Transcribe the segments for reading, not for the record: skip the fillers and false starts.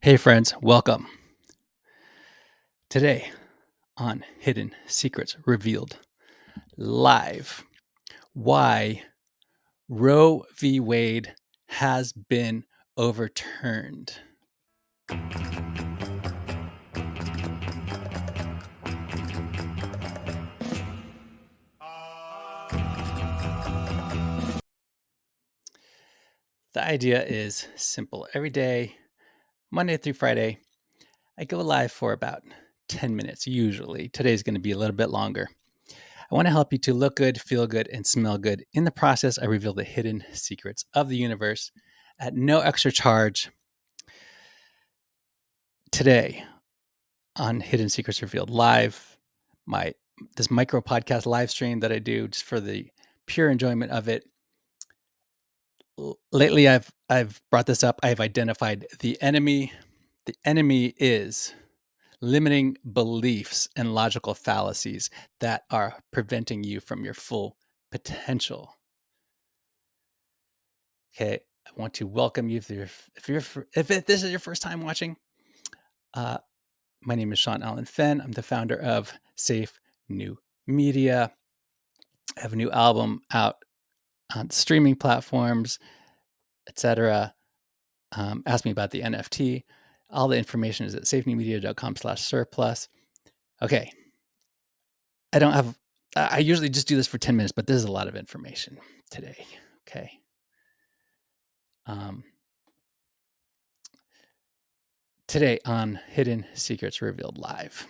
Hey, friends, welcome. Today on Hidden Secrets Revealed Live, why Roe v. Wade has been overturned. The idea is simple. Every day, Monday through Friday, I go live for about 10 minutes, usually. Today's going to be a little bit longer. I want to help you to look good, feel good, and smell good. In the process, I reveal the hidden secrets of the universe at no extra charge. Today on Hidden Secrets Revealed Live, this micro podcast live stream that I do just for the pure enjoyment of it. Lately, I've brought this up. I've identified the enemy. The enemy is limiting beliefs and logical fallacies that are preventing you from your full potential. Okay, I want to welcome you if this is your first time watching. My name is Sean Allen Fenn. I'm the founder of Safe New Media. I have a new album out on streaming platforms, etc. Ask me about the NFT. All the information is at safenewmedia.com/surplus. Okay. I usually just do this for 10 minutes, but this is a lot of information today. Okay. Today on Hidden Secrets Revealed Live,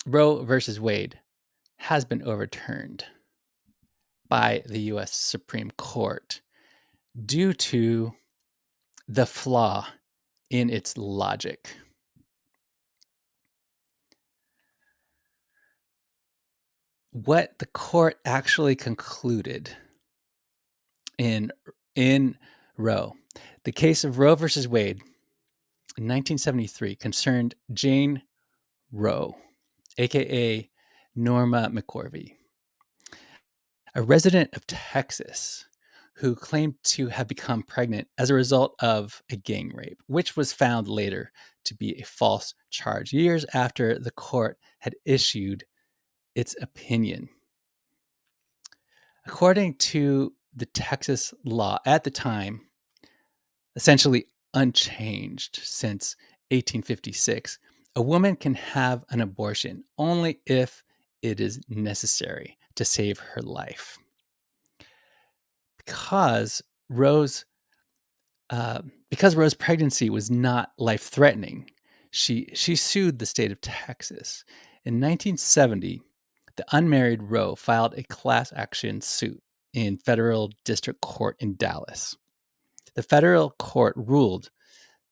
Roe versus Wade has been overturned by the U.S. Supreme Court due to the flaw in its logic. What the court actually concluded in Roe, the case of Roe versus Wade in 1973 concerned Jane Roe, aka Norma McCorvey, a resident of Texas who claimed to have become pregnant as a result of a gang rape, which was found later to be a false charge years after the court had issued its opinion. According to the Texas law at the time, essentially unchanged since 1856, a woman can have an abortion only if it is necessary to save her life. Because Rose's pregnancy was not life-threatening, she sued the state of Texas. In 1970, the unmarried Roe filed a class action suit in federal district court in Dallas. The federal court ruled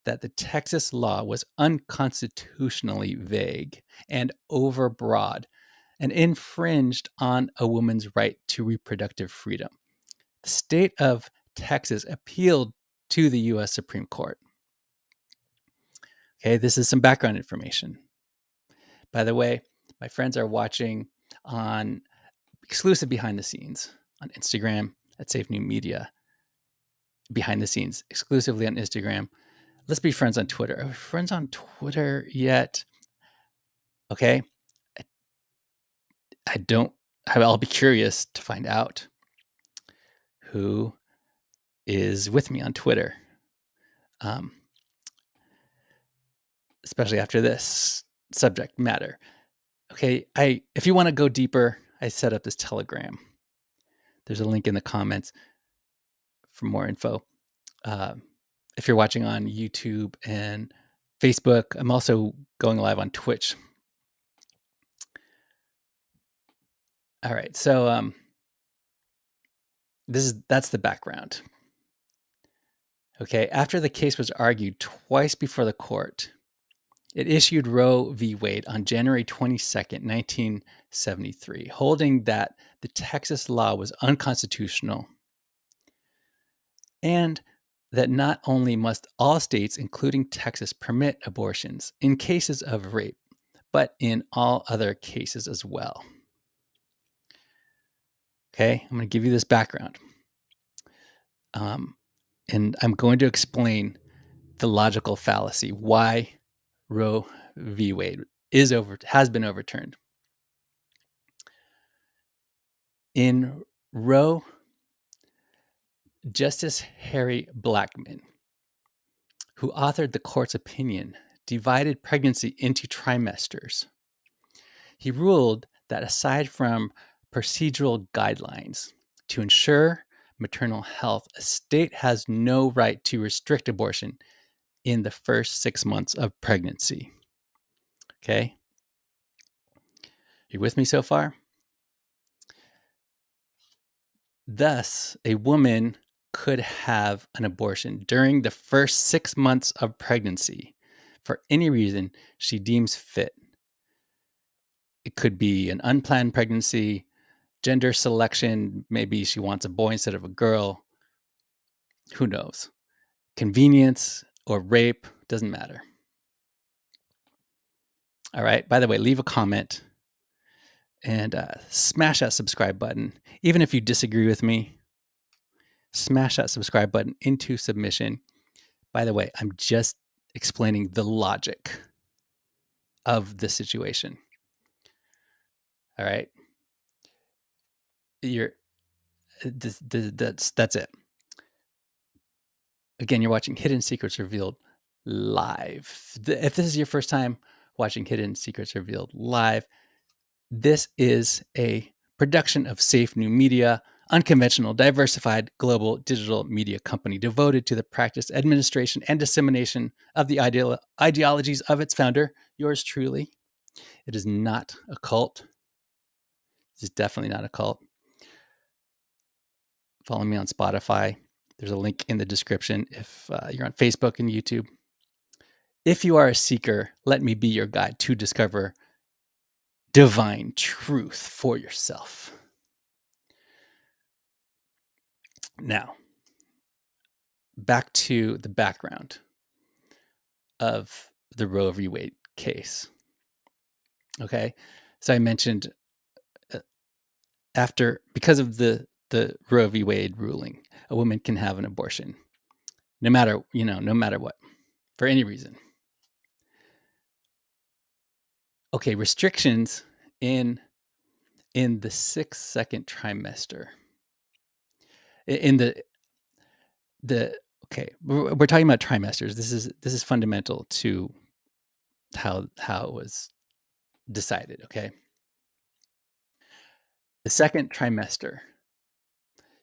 that the Texas law was unconstitutionally vague and overbroad and infringed on a woman's right to reproductive freedom. The state of Texas appealed to the U.S. Supreme Court. Okay, this is some background information. By the way, my friends are watching on exclusive behind the scenes on Instagram at Safe New Media. Behind the scenes, exclusively on Instagram. Let's be friends on Twitter. Are we friends on Twitter yet? Okay. I'll be curious to find out who is with me on Twitter. Especially after this subject matter. Okay, if you want to go deeper, I set up this Telegram. There's a link in the comments for more info. If you're watching on YouTube and Facebook, I'm also going live on Twitch. All right, so that's the background. Okay, after the case was argued twice before the court, it issued Roe v. Wade on January 22nd, 1973, holding that the Texas law was unconstitutional and that not only must all states, including Texas, permit abortions in cases of rape, but in all other cases as well. Okay, I'm going to give you this background. And I'm going to explain the logical fallacy, why Roe v. Wade has been overturned. In Roe, Justice Harry Blackmun, who authored the court's opinion, divided pregnancy into trimesters. He ruled that aside from procedural guidelines to ensure maternal health, a state has no right to restrict abortion in the first 6 months of pregnancy. Okay? You with me so far? Thus, a woman could have an abortion during the first 6 months of pregnancy for any reason she deems fit. It could be an unplanned pregnancy, gender selection, maybe she wants a boy instead of a girl. Who knows? Convenience or rape, doesn't matter. All right. By the way, leave a comment and smash that subscribe button. Even if you disagree with me, smash that subscribe button into submission. By the way, I'm just explaining the logic of the situation. All right. That's it. Again, you're watching Hidden Secrets Revealed live. If this is your first time watching Hidden Secrets Revealed live, this is a production of Safe New Media, unconventional, diversified global digital media company devoted to the practice, administration, and dissemination of the ideologies of its founder, yours truly. It is not a cult. This is definitely not a cult. Follow me on Spotify. There's a link in the description if you're on Facebook and YouTube. If you are a seeker, let me be your guide to discover divine truth for yourself. Now, back to the background of the Roe v. Wade case. Okay, so I mentioned because of the Roe v. Wade ruling, a woman can have an abortion, no matter what, for any reason. Okay, restrictions in the 6th trimester. In the okay, we're talking about trimesters. This is fundamental to how it was decided. Okay, the 2nd trimester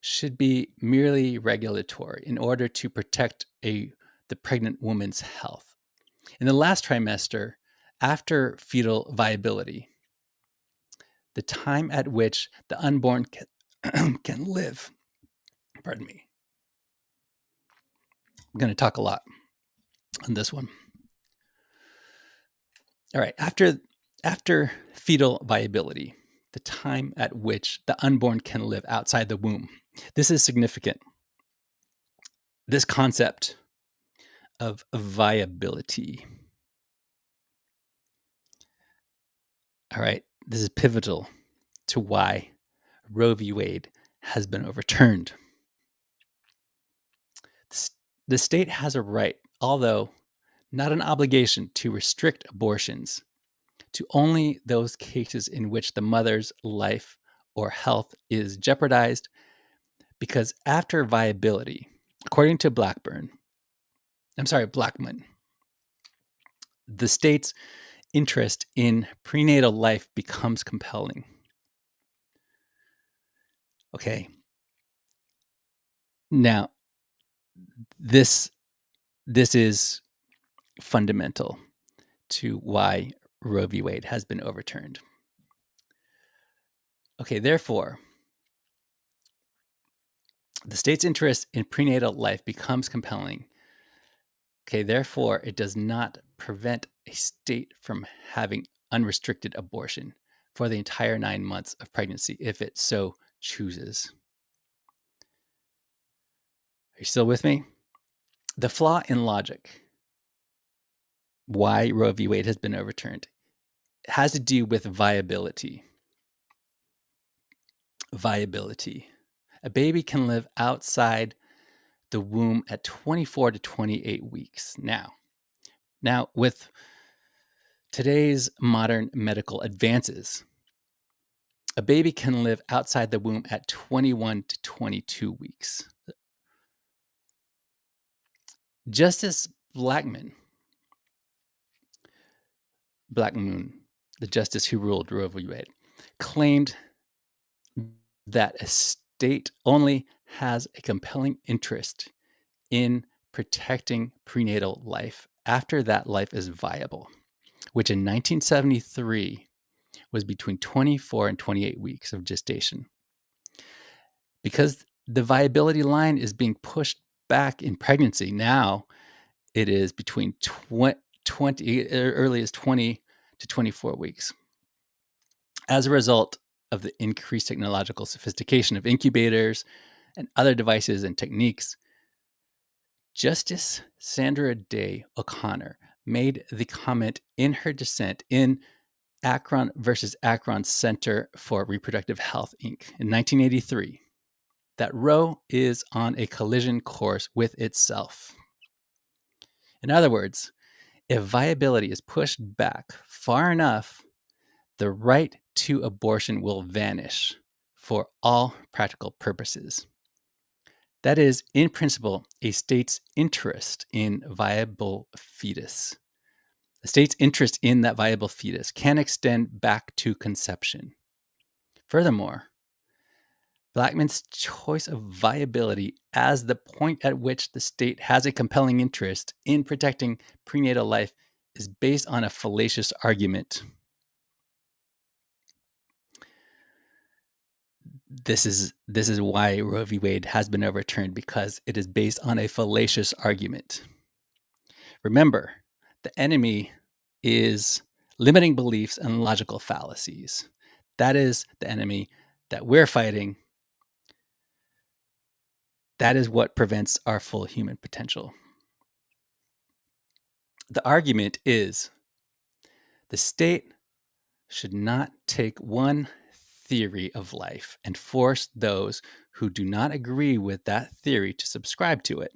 should be merely regulatory in order to protect the pregnant woman's health. In the last trimester, after fetal viability, the time at which the unborn can live. Pardon me. I'm going to talk a lot on this one. All right. After fetal viability, the time at which the unborn can live outside the womb. This is significant. This concept of viability. All right. This is pivotal to why Roe v. Wade has been overturned. The state has a right, although not an obligation, to restrict abortions to only those cases in which the mother's life or health is jeopardized, because after viability, according to Blackmun, the state's interest in prenatal life becomes compelling. Okay. Now, this is fundamental to why Roe v. Wade has been overturned. Okay, therefore, the state's interest in prenatal life becomes compelling. Okay, therefore, it does not prevent a state from having unrestricted abortion for the entire 9 months of pregnancy if it so chooses. Are you still with me? The flaw in logic, why Roe v. Wade has been overturned, has to do with viability. Viability. A baby can live outside the womb at 24 to 28 weeks. Now with today's modern medical advances, a baby can live outside the womb at 21 to 22 weeks. Justice Blackmun, the justice who ruled Roe v. Wade, claimed that a state only has a compelling interest in protecting prenatal life after that life is viable, which in 1973 was between 24 and 28 weeks of gestation. Because the viability line is being pushed back in pregnancy, now it is between 20 early as 20 to 24 weeks. As a result of the increased technological sophistication of incubators and other devices and techniques, Justice Sandra Day O'Connor made the comment in her dissent in Akron versus Akron Center for Reproductive Health, Inc. in 1983 that Roe is on a collision course with itself. In other words, if viability is pushed back far enough, the right to abortion will vanish for all practical purposes. That is, in principle, a state's interest in viable fetus. The state's interest in that viable fetus can extend back to conception. Furthermore, Blackmun's choice of viability as the point at which the state has a compelling interest in protecting prenatal life is based on a fallacious argument. This is why Roe v. Wade has been overturned, because it is based on a fallacious argument. Remember, the enemy is limiting beliefs and logical fallacies. That is the enemy that we're fighting. That is what prevents our full human potential. The argument is the state should not take one theory of life and force those who do not agree with that theory to subscribe to it.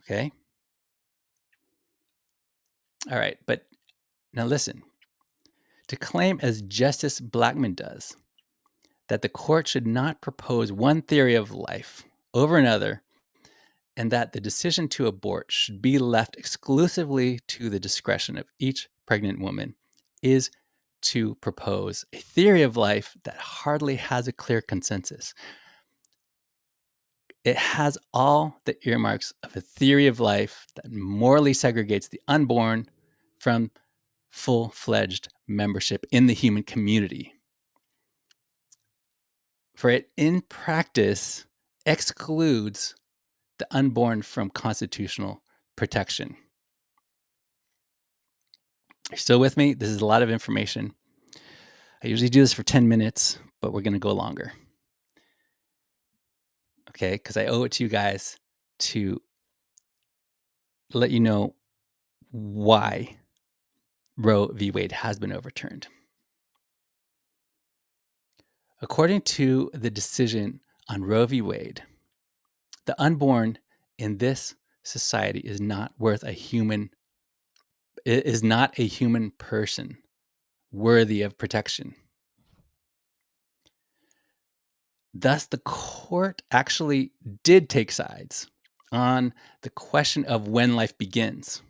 Okay? All right, but now listen. To claim, as Justice Blackmun does, that the court should not propose one theory of life over another, and that the decision to abort should be left exclusively to the discretion of each pregnant woman, is to propose a theory of life that hardly has a clear consensus. It has all the earmarks of a theory of life that morally segregates the unborn from full-fledged membership in the human community. For it, in practice, excludes the unborn from constitutional protection. You're still with me? This is a lot of information. I usually do this for 10 minutes, but we're going to go longer. Okay, because I owe it to you guys to let you know why Roe v. Wade has been overturned. According to the decision on Roe v. Wade, the unborn in this society is not a human person worthy of protection. Thus, the court actually did take sides on the question of when life begins.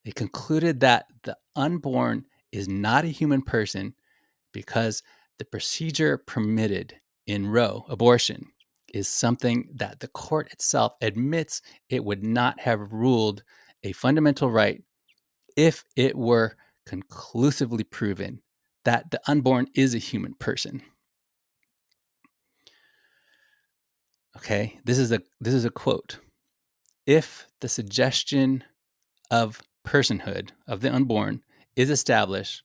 It concluded that the unborn is not a human person because the procedure permitted in Roe, abortion, is something that the court itself admits it would not have ruled a fundamental right if it were conclusively proven that the unborn is a human person. Okay, this is a quote. If the suggestion of personhood of the unborn is established,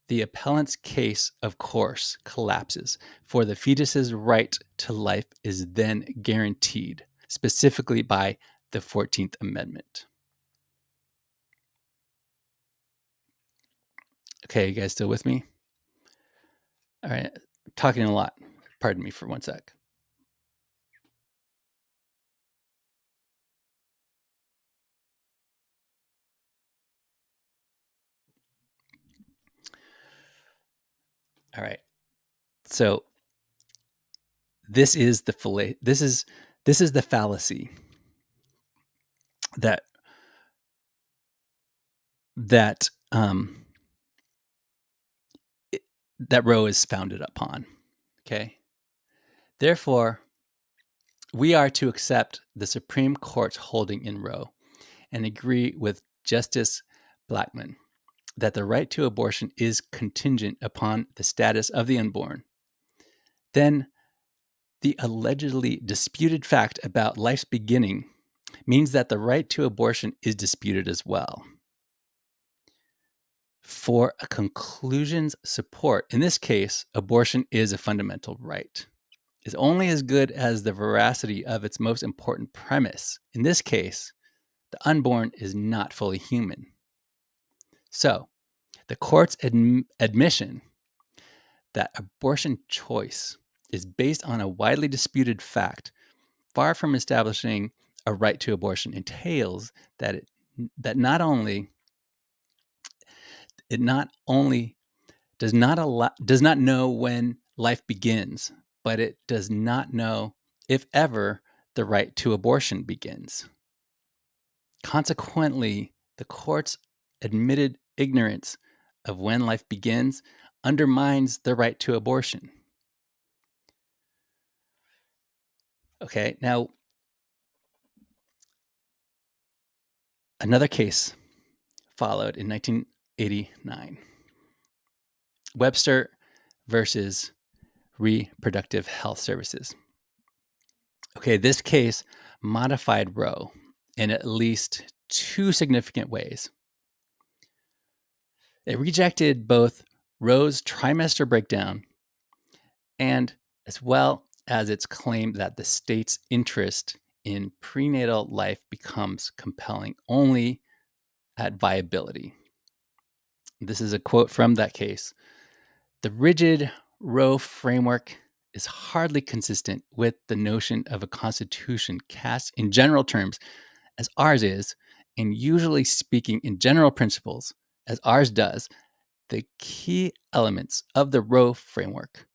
the appellant's case, of course, collapses, for the fetus's right to life is then guaranteed, specifically by the 14th Amendment. Okay, you guys still with me? All right, I'm talking a lot. Pardon me for one sec. All right. So this is the fallacy that that um, that Roe is founded upon. Okay. Therefore, we are to accept the Supreme Court's holding in Roe and agree with Justice Blackmun that the right to abortion is contingent upon the status of the unborn. Then the allegedly disputed fact about life's beginning means that the right to abortion is disputed as well. For a conclusion's support, in this case, abortion is a fundamental right. Is only as good as the veracity of its most important premise. In this case, the unborn is not fully human. So, the court's admission that abortion choice is based on a widely disputed fact, far from establishing a right to abortion, entails that it not only does not know when life begins, but it does not know if ever the right to abortion begins. Consequently, the court's admitted ignorance of when life begins undermines the right to abortion. Okay, now another case followed in 1989. Webster versus Reproductive Health Services. Okay, this case modified Roe in at least two significant ways. It rejected both Roe's trimester breakdown and as well as its claim that the state's interest in prenatal life becomes compelling only at viability. This is a quote from that case. The rigid Roe framework is hardly consistent with the notion of a constitution cast in general terms as ours is, and usually speaking in general principles as ours does. The key elements of the Roe framework,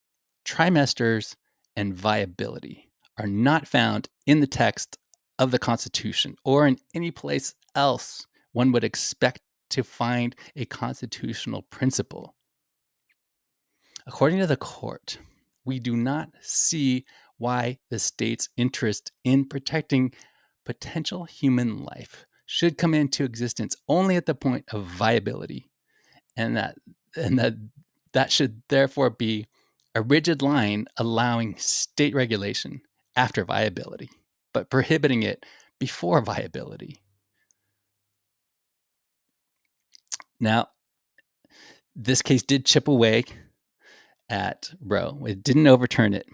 trimesters and viability, are not found in the text of the Constitution or in any place else one would expect to find a constitutional principle. According to the court, we do not see why the state's interest in protecting potential human life should come into existence only at the point of viability, and that should therefore be a rigid line allowing state regulation after viability, but prohibiting it before viability. Now, this case did chip away at Roe. It didn't overturn it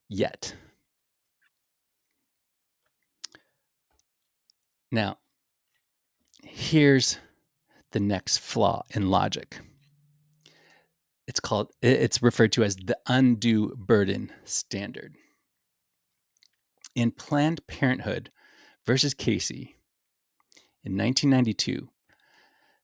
yet. Now, here's the next flaw in logic. It's referred to as the undue burden standard. In Planned Parenthood versus Casey in 1992,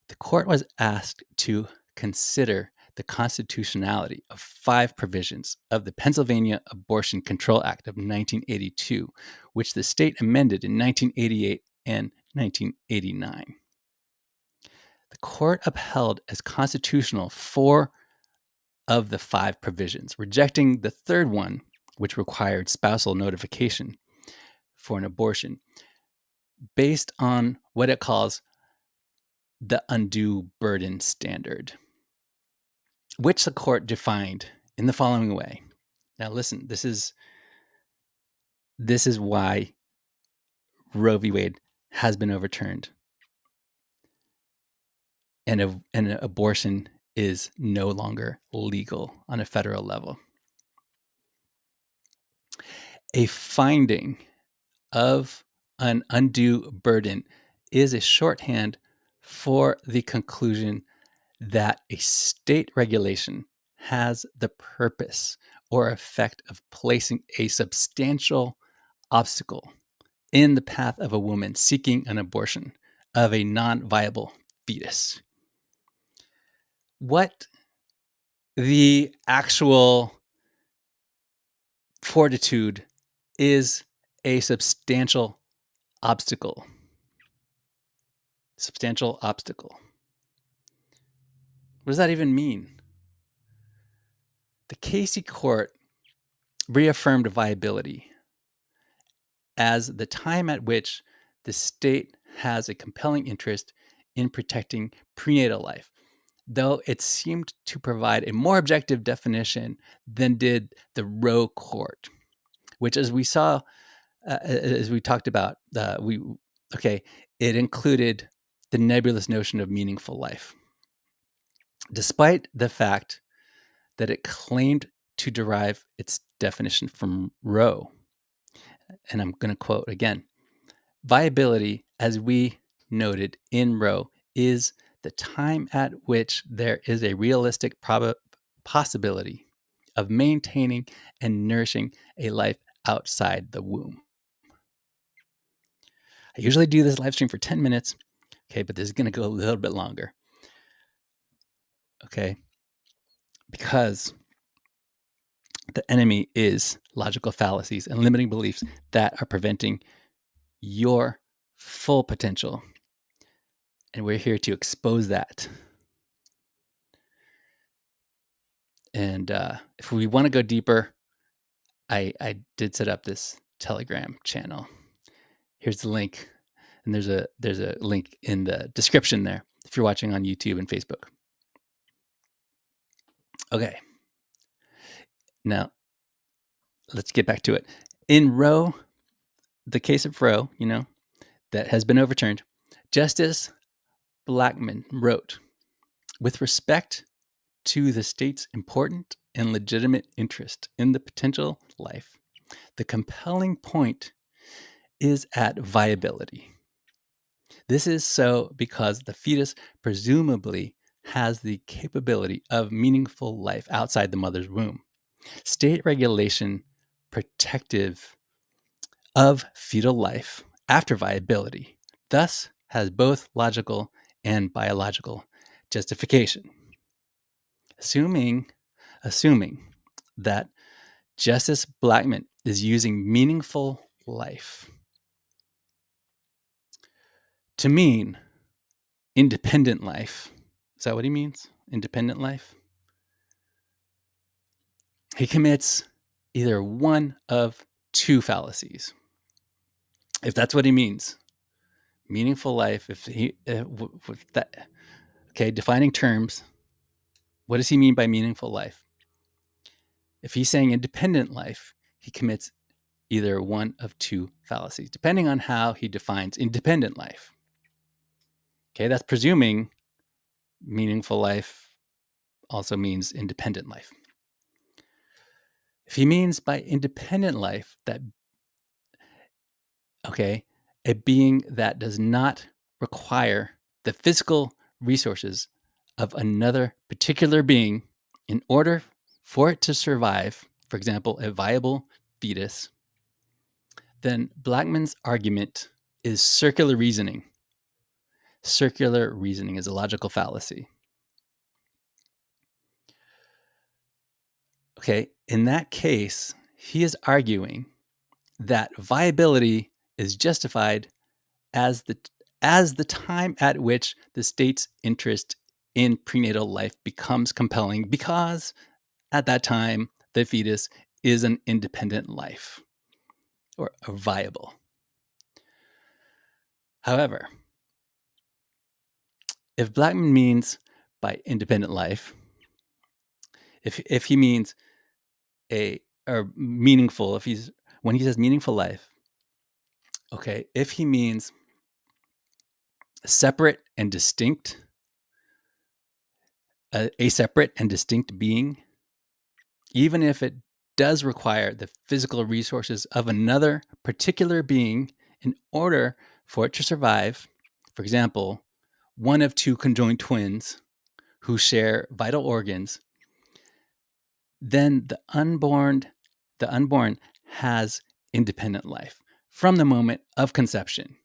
the court was asked to consider the constitutionality of 5 provisions of the Pennsylvania Abortion Control Act of 1982, which the state amended in 1988 and 1989. The court upheld as constitutional 4 of the 5 provisions, rejecting the third one, which required spousal notification for an abortion, based on what it calls the undue burden standard, which the court defined in the following way. Now, listen, this is why Roe v. Wade has been overturned, and an abortion is no longer legal on a federal level. A finding of an undue burden is a shorthand for the conclusion that a state regulation has the purpose or effect of placing a substantial obstacle in the path of a woman seeking an abortion of a non-viable fetus. What the actual fortitude is a substantial obstacle. Substantial obstacle. What does that even mean? The Casey court reaffirmed viability as the time at which the state has a compelling interest in protecting prenatal life, though it seemed to provide a more objective definition than did the Roe court, which, as we saw, as we talked about, it included the nebulous notion of meaningful life, despite the fact that it claimed to derive its definition from Roe. And I'm going to quote again: viability, as we noted in Roe, is the time at which there is a realistic possibility of maintaining and nourishing a life outside the womb. I usually do this live stream for 10 minutes, okay, but this is going to go a little bit longer, okay, because the enemy is logical fallacies and limiting beliefs that are preventing your full potential. And we're here to expose that. And if we want to go deeper, I did set up this Telegram channel. Here's the link. And there's a link in the description there if you're watching on YouTube and Facebook. Okay. Now, let's get back to it. In Roe, the case of Roe, that has been overturned, Justice Blackmun wrote, with respect to the state's important and legitimate interest in the potential life, the compelling point is at viability. This is so because the fetus presumably has the capability of meaningful life outside the mother's womb. State regulation protective of fetal life after viability thus has both logical and biological justification. Assuming that Justice Blackmun is using meaningful life to mean independent life. Is that what he means? Independent life? He commits either one of two fallacies. If that's what he means, meaningful life, defining terms, what does he mean by meaningful life? If he's saying independent life, he commits either one of two fallacies, depending on how he defines independent life. Okay, that's presuming meaningful life also means independent life. If he means by independent life that, a being that does not require the physical resources of another particular being in order for it to survive, for example, a viable fetus, then Blackmun's argument is circular reasoning. Circular reasoning is a logical fallacy. Okay, in that case, he is arguing that viability is justified as the time at which the state's interest in prenatal life becomes compelling, because at that time the fetus is an independent life or viable. However, if Blackmun means by independent life, if he means meaningful, when he says meaningful life, if he means separate and distinct, a separate and distinct being, even if it does require the physical resources of another particular being in order for it to survive, for example, one of two conjoined twins who share vital organs, then the unborn has independent life from the moment of conception,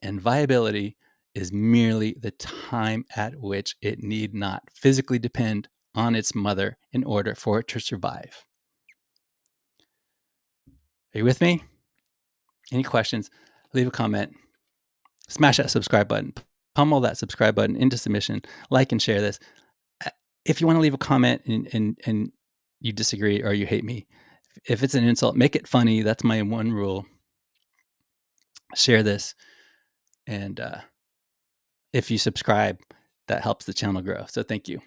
and viability is merely the time at which it need not physically depend on its mother in order for it to survive. Are you with me? Any questions? Leave a comment. Smash that subscribe button. Pummel that subscribe button into submission. Like and share this. If you want to leave a comment and you disagree or you hate me, if it's an insult, make it funny. That's my one rule. Share this. And if you subscribe, that helps the channel grow. So thank you.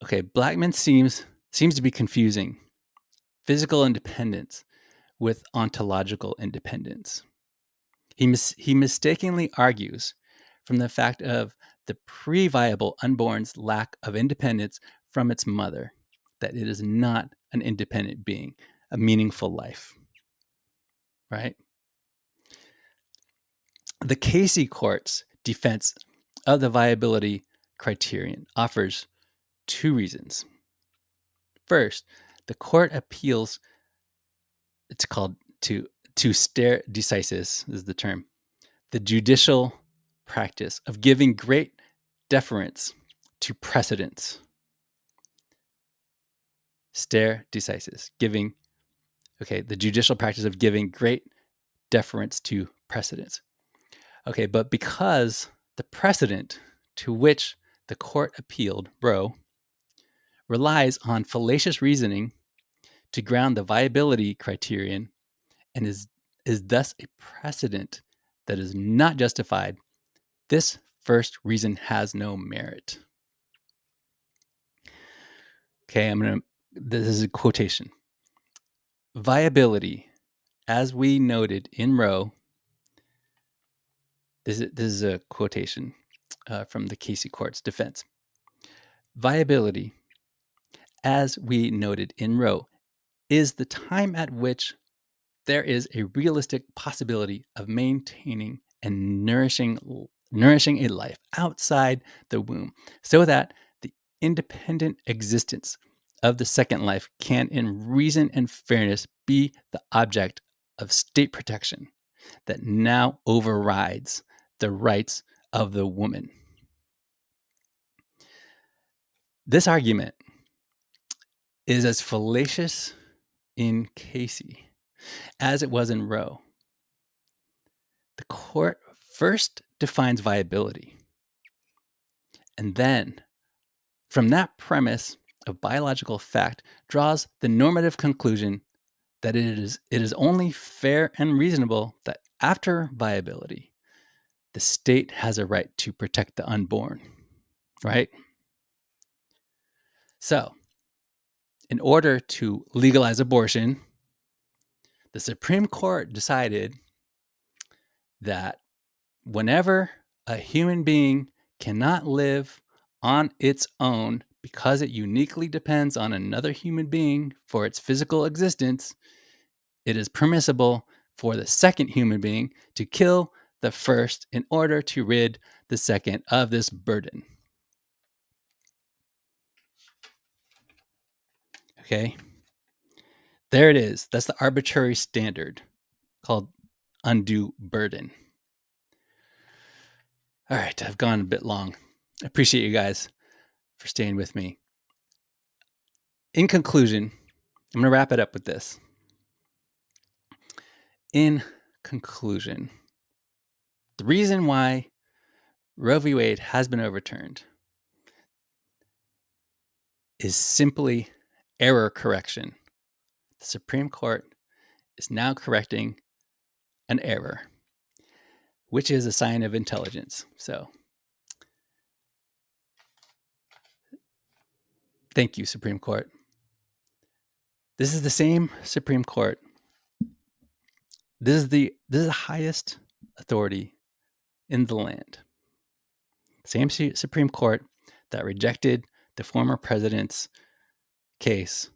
Okay, Blackman seems to be confusing physical independence with ontological independence. He mistakenly argues from the fact of the pre-viable unborn's lack of independence from its mother that it is not an independent being, a meaningful life, right? The Casey Court's defense of the viability criterion offers two reasons. First, the court appeals, it's called to stare decisis is the term, the judicial practice of giving great deference to precedents. Stare decisis, the judicial practice of giving great deference to precedents. Okay, but because the precedent to which the court appealed, Roe, relies on fallacious reasoning to ground the viability criterion and is thus a precedent that is not justified, this first reason has no merit. Okay, this is a quotation. Viability, as we noted in Roe, this is a quotation from the Casey Court's defense. Viability, as we noted in Roe, is the time at which there is a realistic possibility of maintaining and nourishing a life outside the womb so that the independent existence of the second life can, in reason and fairness, be the object of state protection that now overrides the rights of the woman. This argument is as fallacious in Casey as it was in Roe. The court first defines viability, and then, from that premise of biological fact, draws the normative conclusion that it is only fair and reasonable that after viability, the state has a right to protect the unborn, right? So, in order to legalize abortion, the Supreme Court decided that whenever a human being cannot live on its own because it uniquely depends on another human being for its physical existence, it is permissible for the second human being to kill the first in order to rid the second of this burden. Okay? There it is. That's the arbitrary standard called undue burden. All right, I've gone a bit long. I appreciate you guys for staying with me. In conclusion, I'm going to wrap it up with this. In conclusion, the reason why Roe v. Wade has been overturned is simply error correction. The Supreme Court is now correcting an error, which is a sign of intelligence. So, thank you, Supreme Court. This is the same Supreme Court. This is the highest authority in the land. Same Supreme Court that rejected the former president's case,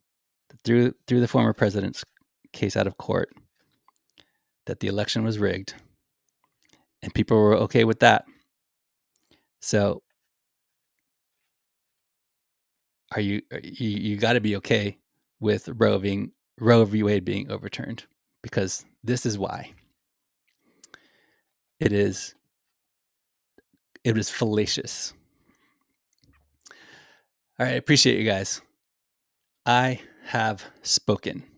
threw the former president's case out of court, that the election was rigged, and people were okay with that. So, you got to be okay with Roe v. Wade being overturned, because this is why. It was fallacious. All right. I appreciate you guys. I have spoken.